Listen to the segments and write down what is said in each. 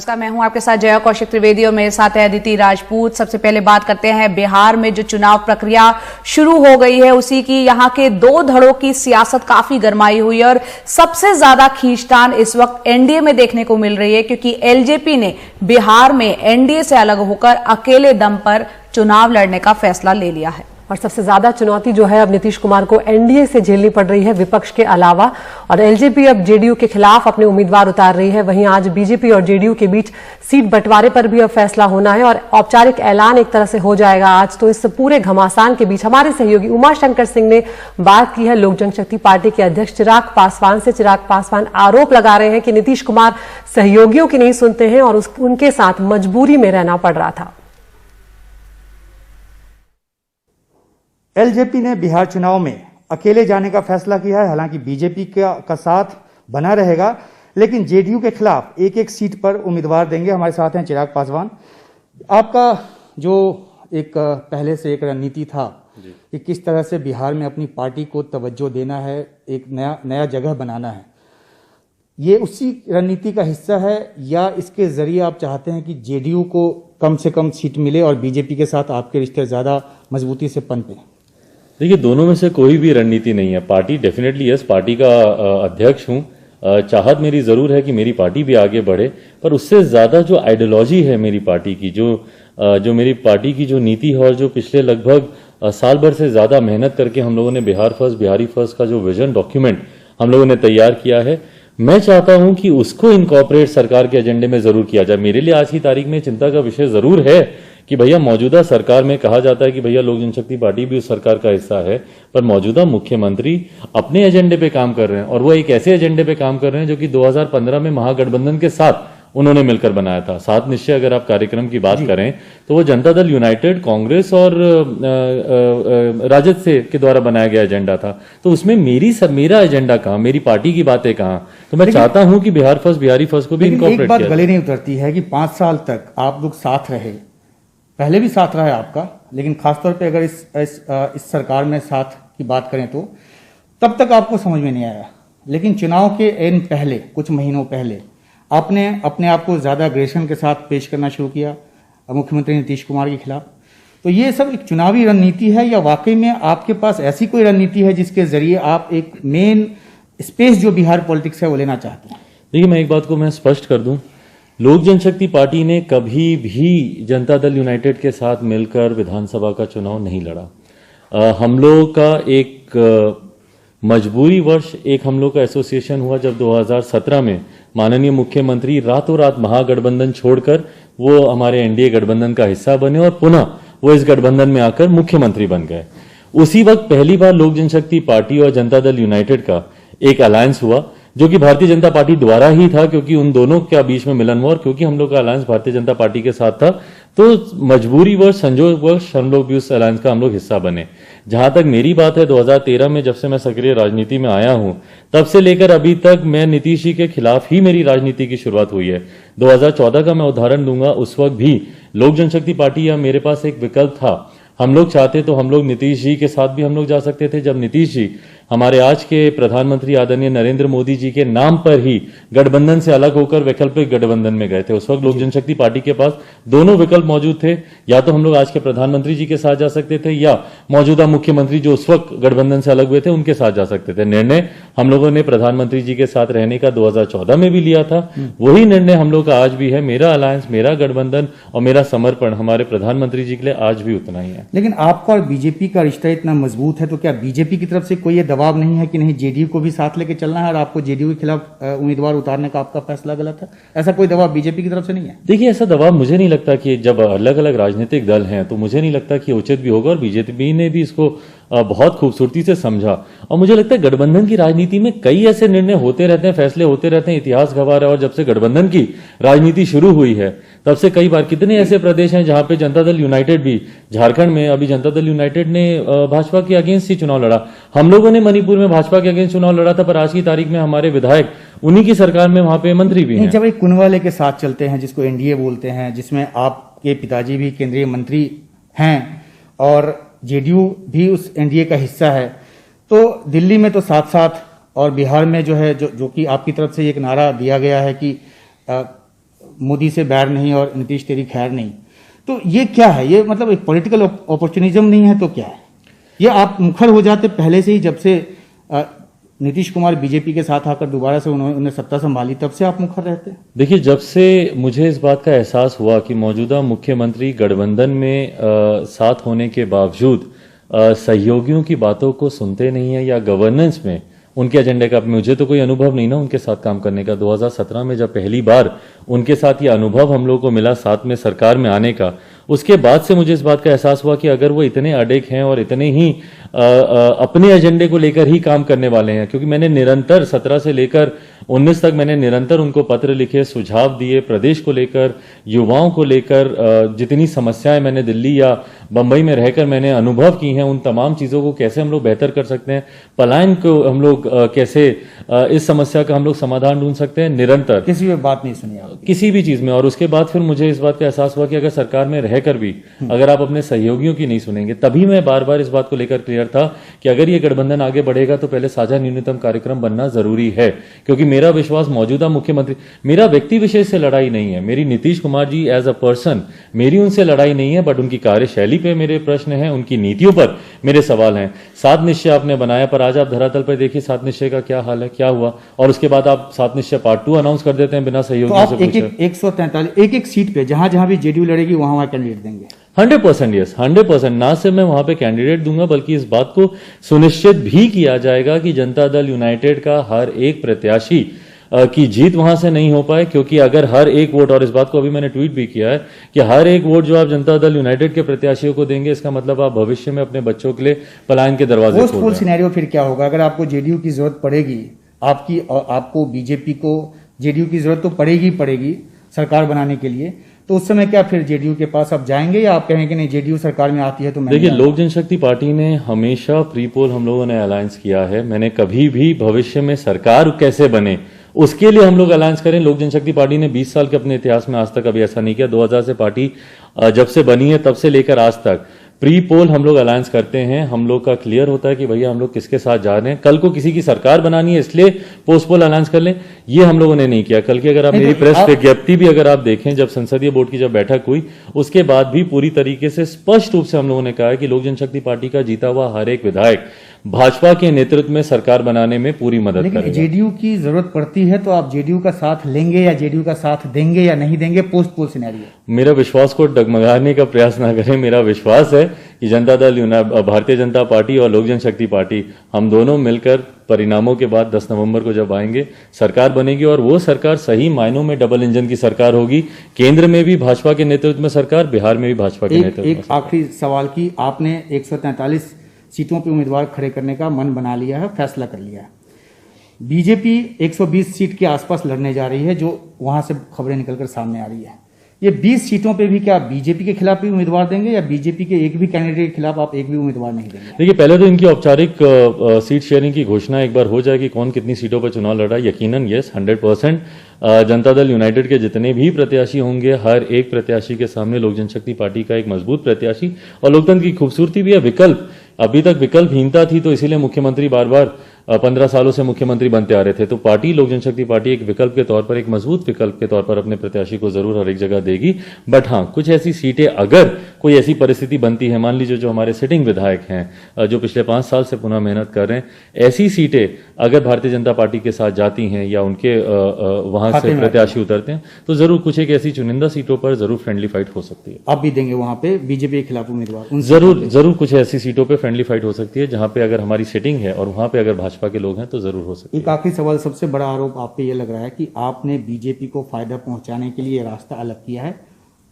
नमस्कार, मैं हूं आपके साथ जया कौशिक त्रिवेदी और मेरे साथ है अदिति राजपूत। सबसे पहले बात करते हैं बिहार में जो चुनाव प्रक्रिया शुरू हो गई है उसी की। यहां के दो धड़ों की सियासत काफी गरमाई हुई है और सबसे ज्यादा खींचतान इस वक्त एनडीए में देखने को मिल रही है, क्योंकि एलजेपी ने बिहार में एनडीए से अलग होकर अकेले दम पर चुनाव लड़ने का फैसला ले लिया है। और सबसे ज्यादा चुनौती जो है अब नीतीश कुमार को एनडीए से झेलनी पड़ रही है विपक्ष के अलावा, और एलजेपी अब जेडीयू के खिलाफ अपने उम्मीदवार उतार रही है। वहीं आज बीजेपी और जेडीयू के बीच सीट बंटवारे पर भी अब फैसला होना है और औपचारिक ऐलान एक तरह से हो जाएगा आज। तो इस पूरे घमासान के बीच हमारे सहयोगी उमा शंकर सिंह ने बात की है लोक जनशक्ति पार्टी के अध्यक्ष चिराग पासवान से। चिराग पासवान आरोप लगा रहे हैं कि नीतीश कुमार सहयोगियों की नहीं सुनते हैं और उनके साथ मजबूरी में रहना पड़ रहा था। एलजेपी ने बिहार चुनाव में अकेले जाने का फैसला किया है। हालांकि बीजेपी का साथ बना रहेगा, लेकिन जेडीयू के खिलाफ एक एक सीट पर उम्मीदवार देंगे। हमारे साथ हैं चिराग पासवान। आपका जो एक पहले से एक रणनीति था कि किस तरह से बिहार में अपनी पार्टी को तवज्जो देना है, एक नया जगह बनाना है, ये उसी रणनीति का हिस्सा है या इसके जरिए आप चाहते हैं कि जेडीयू को कम से कम सीट मिले और बीजेपी के साथ आपके रिश्ते ज्यादा मजबूती से पनपे? देखिए, दोनों में से कोई भी रणनीति नहीं है। पार्टी डेफिनेटली यस, पार्टी का अध्यक्ष हूं। चाहत मेरी जरूर है कि मेरी पार्टी भी आगे बढ़े, पर उससे ज्यादा जो आइडियोलॉजी है मेरी पार्टी की, जो मेरी पार्टी की जो नीति है और जो पिछले लगभग साल भर से ज्यादा मेहनत करके हम लोगों ने बिहार फर्स्ट बिहारी फर्स्ट का जो विजन डॉक्यूमेंट हम लोगों ने तैयार किया है, मैं चाहता हूं कि उसको इनकॉर्पोरेट सरकार के एजेंडे में जरूर किया जाए। मेरे लिए आज की तारीख में चिंता का विषय जरूर है कि भैया मौजूदा सरकार में कहा जाता है कि भैया लोक जनशक्ति पार्टी भी उस सरकार का हिस्सा है, पर मौजूदा मुख्यमंत्री अपने एजेंडे पे काम कर रहे हैं और वो एक ऐसे एजेंडे पे काम कर रहे हैं जो कि 2015 में महागठबंधन के साथ उन्होंने मिलकर बनाया था। सात निश्चय अगर आप कार्यक्रम की बात करें तो वो जनता दल यूनाइटेड, कांग्रेस और राजद से के द्वारा बनाया गया एजेंडा था। तो उसमें मेरा एजेंडा कहां, मेरी पार्टी की बातें कहां? तो मैं चाहता हूं कि बिहार फर्स्ट बिहारी फर्स्ट को भी इनकॉर्पोरेट किया। एक बात गले नहीं उतरती है कि 5 साल तक आप लोग साथ रहे, पहले भी साथ रहा है आपका, लेकिन खासतौर पे अगर इस सरकार में साथ की बात करें तो तब तक आपको समझ में नहीं आया, लेकिन चुनाव के एन पहले कुछ महीनों पहले आपने अपने आप को ज्यादा अग्रेशन के साथ पेश करना शुरू किया मुख्यमंत्री नीतीश कुमार के खिलाफ। तो ये सब एक चुनावी रणनीति है या वाकई में आपके पास ऐसी कोई रणनीति है जिसके जरिए आप एक मेन स्पेस जो बिहार पॉलिटिक्स है वो लेना चाहते हैं? देखिए, मैं एक बात को मैं स्पष्ट कर दूं, लोक जनशक्ति पार्टी ने कभी भी जनता दल यूनाइटेड के साथ मिलकर विधानसभा का चुनाव नहीं लड़ा। हम लोगों का एक मजबूरी वर्ष एक हम लोग का एसोसिएशन हुआ जब 2017 में माननीय मुख्यमंत्री रातों रात महागठबंधन छोड़कर वो हमारे एनडीए गठबंधन का हिस्सा बने और पुनः वो इस गठबंधन में आकर मुख्यमंत्री बन गए। उसी वक्त पहली बार लोक जनशक्ति पार्टी और जनता दल यूनाइटेड का एक अलायंस हुआ, जो कि भारतीय जनता पार्टी द्वारा ही था, क्योंकि उन दोनों के बीच में मिलन हुआ और क्योंकि हम लोग का अलायंस भारतीय जनता पार्टी के साथ था तो मजबूरी वर्ष संजोग वर्ष हम लोग भी उस अलायंस का हम लोग हिस्सा बने। जहां तक मेरी बात है, 2013 में जब से मैं सक्रिय राजनीति में आया हूं तब से लेकर अभी तक मैं नीतीश जी के खिलाफ ही मेरी राजनीति की शुरुआत हुई है। 2014 का मैं उदाहरण दूंगा, उस वक्त भी लोक जनशक्ति पार्टी या मेरे पास एक विकल्प था। हम लोग चाहते तो हम लोग नीतीश जी के साथ भी हम लोग जा सकते थे। जब नीतीश जी हमारे आज के प्रधानमंत्री आदरणीय नरेंद्र मोदी जी के नाम पर ही गठबंधन से अलग होकर वैकल्पिक गठबंधन में गए थे, उस वक्त लोक जनशक्ति पार्टी के पास दोनों विकल्प मौजूद थे। या तो हम लोग आज के प्रधानमंत्री जी के साथ जा सकते थे या मौजूदा मुख्यमंत्री जो उस वक्त गठबंधन से अलग हुए थे उनके साथ जा सकते थे। निर्णय हम लोगों ने प्रधानमंत्री जी के साथ रहने का 2014 में भी लिया था, वही निर्णय हम लोग का आज भी है। मेरा अलायंस, मेरा गठबंधन और मेरा समर्पण हमारे प्रधानमंत्री जी के लिए आज भी उतना ही है। लेकिन आपका और बीजेपी का रिश्ता इतना मजबूत है तो क्या बीजेपी की तरफ से कोई ये दबाव नहीं है कि नहीं जेडीयू को भी साथ लेके चलना है और आपको जेडीयू के खिलाफ उम्मीदवार उतारने का आपका फैसला गलत है? ऐसा कोई दबाव बीजेपी की तरफ से नहीं है? देखिए, ऐसा दबाव मुझे नहीं लगता कि जब अलग अलग राजनीतिक दल हैं तो मुझे नहीं लगता कि उचित भी होगा, और बीजेपी ने भी इसको बहुत खूबसूरती से समझा। और मुझे लगता है गठबंधन की राजनीति में कई ऐसे निर्णय होते रहते हैं, फैसले होते रहते हैं, इतिहास गवाह है। और जब से गठबंधन की राजनीति शुरू हुई है तब से कई बार कितने ऐसे प्रदेश हैं जहां पे जनता दल यूनाइटेड भी, झारखंड में अभी जनता दल यूनाइटेड ने भाजपा के अगेंस्ट ही चुनाव लड़ा। हम लोगों ने मणिपुर में भाजपा के अगेंस्ट चुनाव लड़ा था, पर आज की तारीख में हमारे विधायक उन्हीं की सरकार में वहां पे मंत्री भी हैं। जब एक कुनवाले के साथ चलते हैं जिसको एनडीए बोलते हैं, जिसमें आपके पिताजी भी केंद्रीय मंत्री हैं और जेडीयू भी उस एनडीए का हिस्सा है, तो दिल्ली में तो साथ साथ और बिहार में जो है जो कि आपकी तरफ से एक नारा दिया गया है कि मोदी से बैर नहीं और नीतीश तेरी खैर नहीं, तो ये क्या है? ये मतलब एक पॉलिटिकल अपॉर्चुनिज्म नहीं है तो क्या है? ये आप मुखर हो जाते पहले से ही, जब से नीतीश कुमार बीजेपी के साथ आकर दोबारा से उन्होंने सत्ता संभाली तब से आप मुखर रहते? देखिए, जब से मुझे इस बात का एहसास हुआ कि मौजूदा मुख्यमंत्री गठबंधन में साथ होने के बावजूद सहयोगियों की बातों को सुनते नहीं है या गवर्नेंस में उनके एजेंडे का, मुझे तो कोई अनुभव नहीं ना उनके साथ काम करने का। 2017 में जब पहली बार उनके साथ ये अनुभव हम लोगों को मिला साथ में सरकार में आने का, उसके बाद से मुझे इस बात का एहसास हुआ कि अगर वो इतने अडिग हैं और इतने ही अपने एजेंडे को लेकर ही काम करने वाले हैं, क्योंकि मैंने निरंतर 17 से लेकर 19 तक मैंने निरंतर उनको पत्र लिखे, सुझाव दिए, प्रदेश को लेकर, युवाओं को लेकर, जितनी समस्याएं मैंने दिल्ली या बंबई में रहकर मैंने अनुभव की हैं, उन तमाम चीजों को कैसे हम लोग बेहतर कर सकते हैं, पलायन को हम लोग कैसे इस समस्या का हम लोग समाधान ढूंढ सकते हैं, निरंतर किसी भी बात नहीं सुनी आप किसी भी चीज में। और उसके बाद फिर मुझे इस बात का एहसास हुआ कि अगर सरकार में रहकर भी अगर आप अपने सहयोगियों की नहीं सुनेंगे, तभी मैं बार बार इस बात को लेकर क्लियर था कि अगर ये गठबंधन आगे बढ़ेगा तो पहले साझा न्यूनतम कार्यक्रम बनना जरूरी है। क्योंकि मेरा विश्वास मौजूदा मुख्यमंत्री, मेरा व्यक्ति विशेष से लड़ाई नहीं है, मेरी Nitish Kumar ji as a person मेरी उनसे लड़ाई नहीं है, बट उनकी कार्यशैली पे मेरे प्रश्न हैं, उनकी नीतियों पर मेरे सवाल हैं। 7 निश्चय आपने बनाया, पर आज आप धरातल पर देखिए 7 निश्चय का क्या हाल है, क्या हुआ, और उसके बाद आप 7 निश्चय पार्ट 2 अनाउंस कर देते हैं बिना सहयोगियों से पूछे। 143 एक सीट पे जहां भी जेडीयू लड़ेगी वहां कैंडिडेट देंगे? 100% यस, 100%। ना सिर्फ मैं वहां पे कैंडिडेट दूंगा, बल्कि इस बात को सुनिश्चित भी किया जाएगा कि जनता दल यूनाइटेड का हर एक प्रत्याशी की जीत वहां से नहीं हो पाए। क्योंकि अगर हर एक वोट, और इस बात को अभी मैंने ट्वीट भी किया है कि हर एक वोट जो आप जनता दल यूनाइटेड के प्रत्याशियों को देंगे, इसका मतलब आप भविष्य में अपने बच्चों के लिए पलायन के दरवाजे खोल रहे हैं। सिनेरियो फिर क्या होगा अगर आपको जेडीयू की जरूरत पड़ेगी? आपको बीजेपी को जेडीयू की जरूरत तो पड़ेगी सरकार बनाने के लिए, तो उस समय क्या फिर जेडीयू के पास आप जाएंगे या आप कहेंगे नहीं जेडीयू सरकार में आती है तो मैं? देखिए, लोक जनशक्ति पार्टी ने हमेशा प्री पोल हम लोगों ने अलायंस किया है। मैंने कभी भी भविष्य में सरकार कैसे बने उसके लिए हम लोग अलायंस करें। लोक जनशक्ति पार्टी ने 20 साल के अपने इतिहास में आज तक कभी ऐसा नहीं किया। 2000 से पार्टी जब से बनी है तब से लेकर आज तक प्री पोल हम लोग अलायंस करते हैं। हम लोग का क्लियर होता है कि भैया हम लोग किसके साथ जा रहे हैं। कल को किसी की सरकार बनानी है इसलिए पोस्ट पोल अलायंस कर लें, ये हम लोगों ने नहीं किया। कल की अगर आप मेरी प्रेस विज्ञप्ति भी अगर आप देखें, जब संसदीय बोर्ड की जब बैठक हुई उसके बाद भी पूरी तरीके से स्पष्ट रूप से हम लोगों ने कहा है कि लोक जनशक्ति पार्टी का जीता हुआ हर एक विधायक भाजपा के नेतृत्व में सरकार बनाने में पूरी मदद करेगा। जेडीयू की जरूरत पड़ती है तो आप जेडीयू का साथ लेंगे या जेडीयू का साथ देंगे या नहीं देंगे पोस्ट पोल सिनेरियो? मेरा विश्वास को डगमगाने का प्रयास ना करें। मेरा विश्वास है कि जनता दल भारतीय जनता पार्टी और लोक जनशक्ति पार्टी हम दोनों मिलकर परिणामों के बाद 10 नवंबर को जब आएंगे सरकार बनेगी, और वो सरकार सही मायनों में डबल इंजन की सरकार होगी। केंद्र में भी भाजपा के नेतृत्व में सरकार, बिहार में भी भाजपा के नेतृत्व में। एक आखिरी सवाल की, आपने 143 सीटों पे उम्मीदवार खड़े करने का मन बना लिया है, फैसला कर लिया है। बीजेपी 120 सीट के आसपास लड़ने जा रही है, जो वहां से खबरें निकलकर सामने आ रही है। ये 20 सीटों पे भी क्या बीजेपी के खिलाफ भी उम्मीदवार देंगे या बीजेपी के एक भी कैंडिडेट के खिलाफ आप एक भी उम्मीदवार नहीं देंगे? देखिए, पहले तो इनकी औपचारिक सीट शेयरिंग की घोषणा एक बार हो जाएगी, कौन कितनी सीटों पर चुनाव लड़ रहा है। यकीनन यस, 100% जनता दल यूनाइटेड के जितने भी प्रत्याशी होंगे, हर एक प्रत्याशी के सामने लोक जनशक्ति पार्टी का एक मजबूत प्रत्याशी। और लोकतंत्र की खूबसूरती भी है, विकल्प। अभी तक विकल्पहीनता थी, तो इसीलिए मुख्यमंत्री बार बार 15 सालों से मुख्यमंत्री बनते आ रहे थे। तो पार्टी लोक जनशक्ति पार्टी एक विकल्प के तौर पर, एक मजबूत विकल्प के तौर पर अपने प्रत्याशी को जरूर हर एक जगह देगी। बट हाँ, कुछ ऐसी सीटें अगर कोई ऐसी परिस्थिति बनती है, मान लीजिए जो हमारे सिटिंग विधायक हैं जो पिछले 5 साल से पुनः मेहनत कर रहे हैं, ऐसी सीटें अगर भारतीय जनता पार्टी के साथ जाती हैं या उनके वहां से प्रत्याशी उतरते हैं, तो जरूर कुछ एक ऐसी चुनिंदा सीटों पर जरूर फ्रेंडली फाइट हो सकती है। आप भी देंगे वहां पे बीजेपी के खिलाफ उम्मीदवार? जरूर कुछ ऐसी सीटों पर फ्रेंडली फाइट हो सकती है जहां पे अगर हमारी सिटिंग है और वहां पे अगर भाजपा के लोग हैं तो जरूर हो सकती है। एक आखिरी सवाल, सबसे बड़ा आरोप आप पे ये लग रहा है कि आपने बीजेपी को फायदा पहुंचाने के लिए रास्ता अलग किया है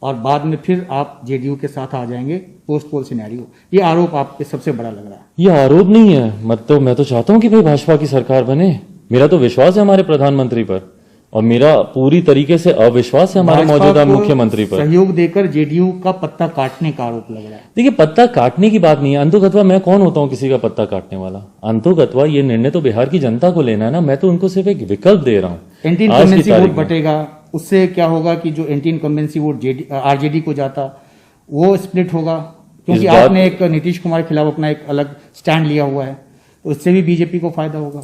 और बाद में फिर आप जेडीयू के साथ आ जाएंगे पोस्ट पोल सिनेरियो। ये आरोप आप पे सबसे बड़ा लग रहा है? ये आरोप नहीं है, मैं तो चाहता हूं कि भाई भाजपा की सरकार बने। मेरा तो विश्वास है हमारे प्रधानमंत्री पर, और मेरा पूरी तरीके से अविश्वास है हमारे मौजूदा मुख्यमंत्री पर। सहयोग देकर जेडीयू का पत्ता काटने का आरोप लग रहा है। देखिए, पत्ता काटने की बात नहीं है। अंतोगत्वा मैं कौन होता हूं किसी का पत्ता काटने वाला? अंतोगत्वा ये निर्णय तो बिहार की जनता को लेना है ना, मैं तो उनको सिर्फ एक विकल्प दे रहा हूं। एंटी इनकम्बेंसी वोट बटेगा, उससे क्या होगा कि जो एंटी इनकम्बेंसी वोट आरजेडी को जाता वो स्प्लिट होगा, क्योंकि आपने एक नीतीश कुमार के खिलाफ अपना एक अलग स्टैंड लिया हुआ है, तो उससे भी बीजेपी को फायदा होगा।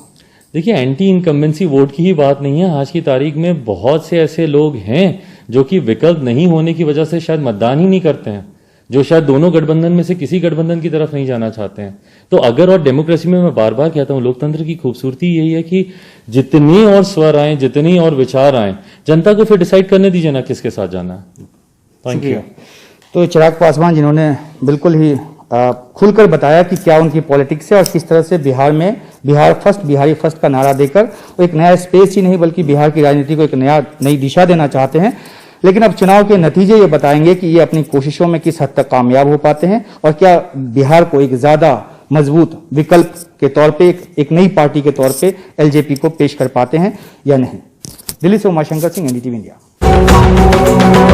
देखिए, एंटी इनकम्बेंसी वोट की ही बात नहीं है। आज की तारीख में बहुत से ऐसे लोग हैं जो कि विकल्प नहीं होने की वजह से शायद मतदान ही नहीं करते हैं, जो शायद दोनों गठबंधन में से किसी गठबंधन की तरफ नहीं जाना चाहते हैं। तो अगर, और डेमोक्रेसी में मैं बार बार कहता हूं, लोकतंत्र की खूबसूरती यही है कि जितने और स्वर आए, जितने और विचार आए, जनता को फिर डिसाइड करने दीजिए ना किसके साथ जाना है। Thank you. तो चिराग पासवान जिन्होंने बिल्कुल ही खुलकर बताया कि क्या उनकी पॉलिटिक्स है और किस तरह से बिहार में बिहार फर्स्ट, बिहारी फर्स्ट का नारा देकर वो एक नया स्पेस ही नहीं बल्कि बिहार की राजनीति को एक नई दिशा देना चाहते हैं। लेकिन अब चुनाव के नतीजे ये बताएंगे कि ये अपनी कोशिशों में किस हद तक कामयाब हो पाते हैं और क्या बिहार को एक ज्यादा मजबूत विकल्प के तौर पे, एक नई पार्टी के तौर पे एलजेपी को पेश कर पाते हैं या नहीं। दिल्ली से उमाशंकर सिंह, एनडीटीवी इंडिया।